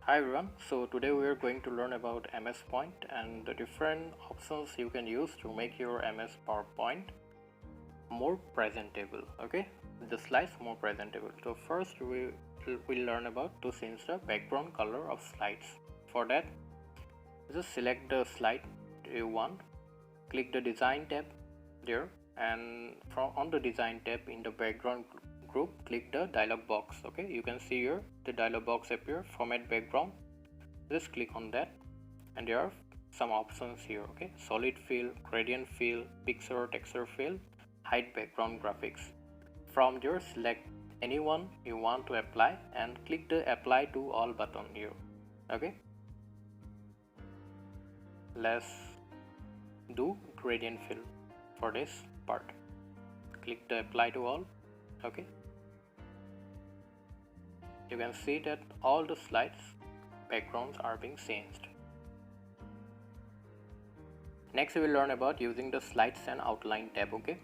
Hi everyone, so today we are going to learn about MS Point and the different options you can use to make your MS PowerPoint more presentable, okay? The slides more presentable. So first we will learn about to change the background color of slides. For that, just select the slide you want, click the design tab there, and from on the design tab in the background group, click the dialog box. Okay, you can see here the dialog box appear, format background. Just click on that, and there are some options here. Okay, solid fill, gradient fill, picture, texture fill, hide background graphics. From there, select anyone you want to apply and click the apply to all button here. Okay, let's do gradient fill for this part. Click the apply to all. Okay, you can see that all the slides backgrounds are being changed. Next we will learn about using the slides and outline tab. Okay,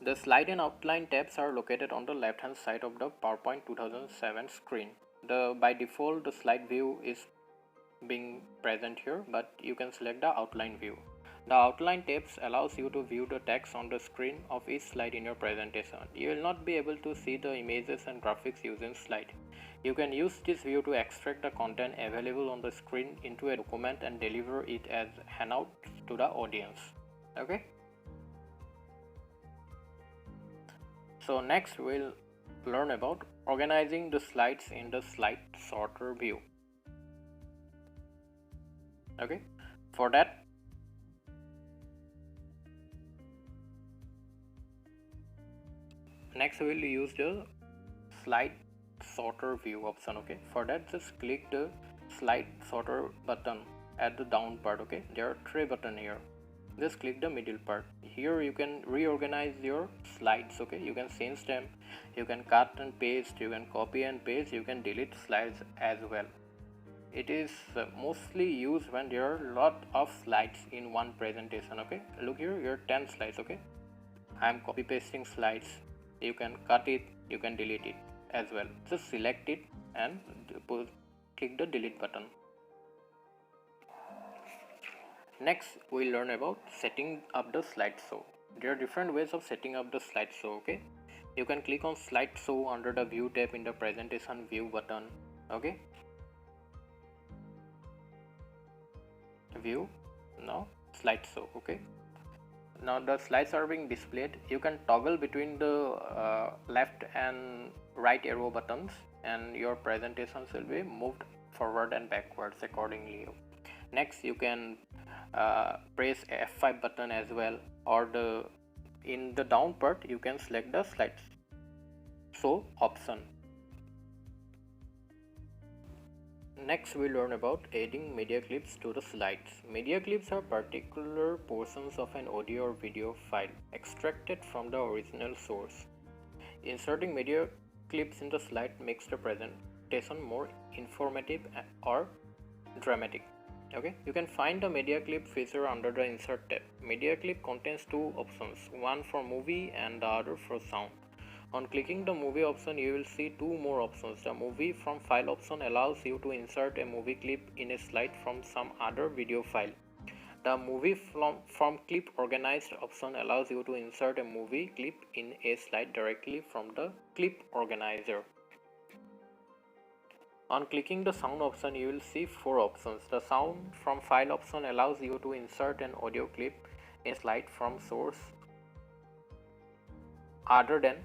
the slide and outline tabs are located on the left hand side of the PowerPoint 2007 screen. By default the slide view is being present here, but you can select the outline view. The outline tabs allows you to view the text on the screen of each slide in your presentation. You will not be able to see the images and graphics using slide. You can use this view to extract the content available on the screen into a document and deliver it as handout to the audience. Okay. So next we'll learn about organizing the slides in the slide sorter view. Okay. For that, next we will use the slide sorter view option. Okay, for that just click the slide sorter button at the down part. Okay, there are three buttons here. Just click the middle part. Here you can reorganize your slides. Okay, you can change them, you can cut and paste, you can copy and paste, you can delete slides as well. It is mostly used when there are a lot of slides in one presentation. Okay, look here are 10 slides. Okay, I am copy pasting slides. You can cut it, you can delete it as well. Just select it and click the delete button. Next we'll learn about setting up the slideshow. There are different ways of setting up the slideshow. Okay, you can click on slideshow under the view tab in the presentation view button. Okay, view, now slideshow. Okay, now the slides are being displayed. You can toggle between the left and right arrow buttons, and your presentations will be moved forward and backwards accordingly. Next you can press F5 button as well, or in the down part you can select the slides show option. Next we learn about adding media clips to the slides. Media clips are particular portions of an audio or video file extracted from the original source. Inserting media clips in the slide makes the presentation more informative or dramatic. Okay, you can find the media clip feature under the insert tab. Media clip contains two options, one for movie and the other for sound. On clicking the movie option, you will see two more options. The movie from file option allows you to insert a movie clip in a slide from some other video file. The movie from clip organized option allows you to insert a movie clip in a slide directly from the clip organizer. On clicking the sound option, you will see four options. The sound from file option allows you to insert an audio clip in a slide from source other than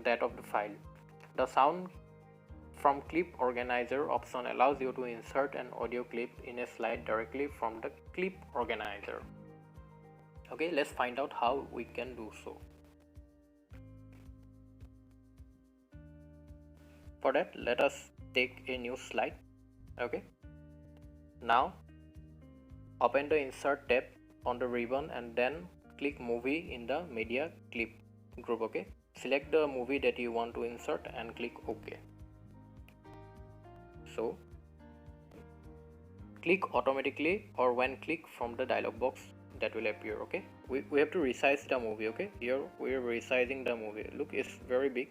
that of the file. The sound from clip organizer option allows you to insert an audio clip in a slide directly from the clip organizer. Okay, let's find out how we can do so. For that, let us take a new slide. Okay, now open the insert tab on the ribbon and then click movie in the media clip group. Okay, select the movie that you want to insert and click OK. So click automatically or when click from the dialog box that will appear. Okay, we have to resize the movie. Okay, here we are resizing the movie. Look, it's very big.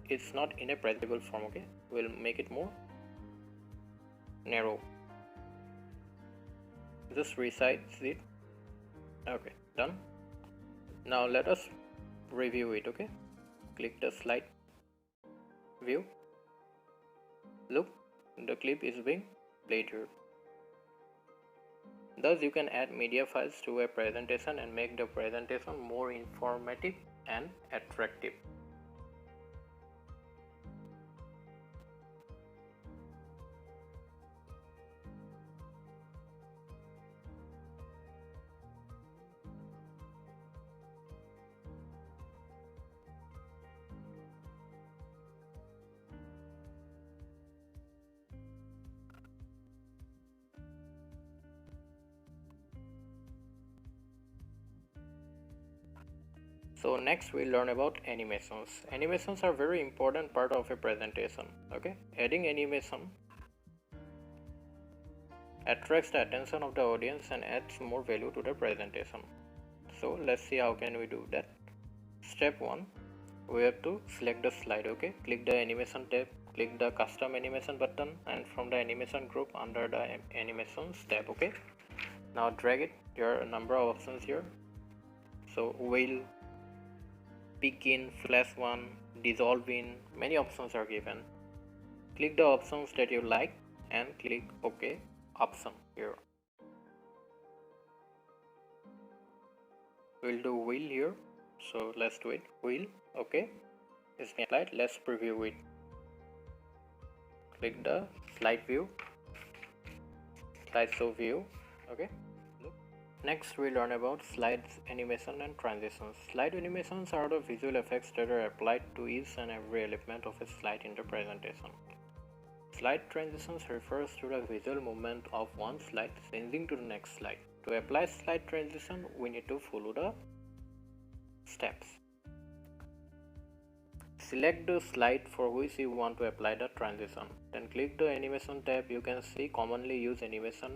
It's not in a presentable form. Okay, we'll make it more. narrow. Just resize it. Okay, done. Now let us review it. Okay, click the slide view. Look, the clip is being played here. Thus you can add media files to a presentation and make the presentation more informative and attractive. So next we'll learn about animations. Animations are very important part of a presentation. Okay, adding animation attracts the attention of the audience and adds more value to the presentation. So let's see how can we do that. Step 1, we have to select the slide. Okay, click the animation tab, click the custom animation button, and from the animation group under the animations tab. Okay, now drag it. There are a number of options here. So wheel, peek in, flash one, dissolve in, many options are given. Click the options that you like and click OK option here. We'll do wheel here, so let's do it. Wheel, OK, it's been applied. Let's preview it. Click the slide view, slideshow view. Okay. Next we learn about slides, animation and transitions. Slide animations are the visual effects that are applied to each and every element of a slide in the presentation. Slide transitions refers to the visual movement of one slide changing to the next slide. To apply slide transition, we need to follow the steps. Select the slide for which you want to apply the transition. Then click the animation tab. You can see commonly used animation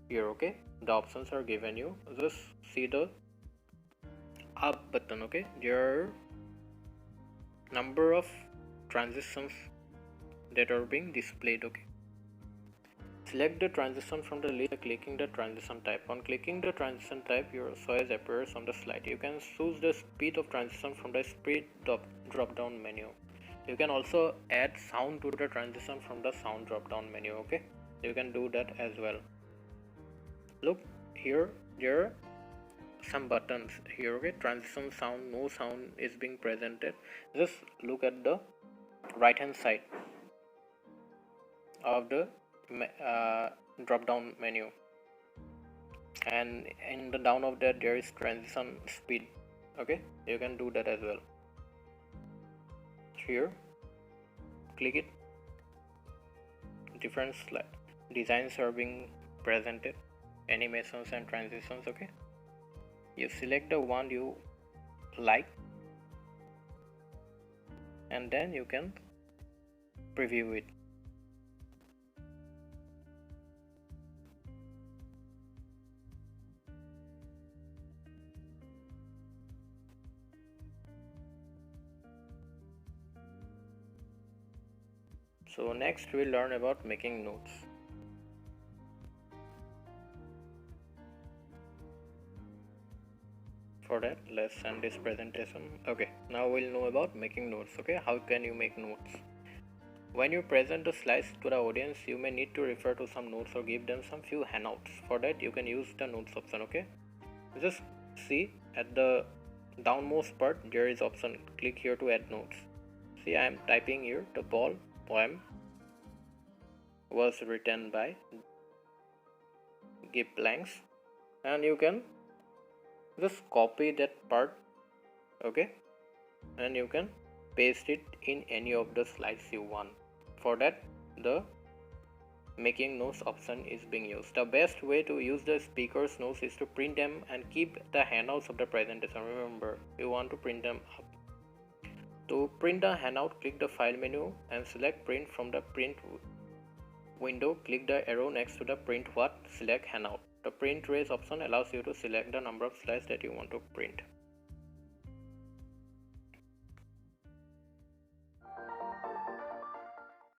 here. Okay, the options are given you. Just see the up button. Okay, there are number of transitions that are being displayed. Okay, select the transition from the list by clicking the transition type. On clicking the transition type, your choice appears on the slide. You can choose the speed of transition from the speed drop down menu. You can also add sound to the transition from the sound drop down menu. Okay, you can do that as well. Look here, there are some buttons here. Okay, transition sound, no sound is being presented. Just look at the right hand side of the drop down menu, and in the down of that there is transition speed. Okay, you can do that as well. Here, click it. Different slide designs are being presented, animations and transitions. Okay, you select the one you like and then you can preview it. So next we'll learn about making notes. For that, let's end this presentation. Okay, now we'll know about making notes. Okay, how can you make notes? When you present the slides to the audience, you may need to refer to some notes or give them some few handouts. For that, you can use the notes option. Okay, just see at the downmost part there is option. Click here to add notes. See, I am typing here the ball poem was written by Gibb Blanks, and you can just copy that part. Okay, and you can paste it in any of the slides you want. For that, the making notes option is being used. The best way to use the speaker's notes is to print them and keep the handouts of the presentation. Remember, you want to print them up. To print the handout, click the file menu and select print from the print window. Click the arrow next to the print what, select handout. The print trace option allows you to select the number of slides that you want to print.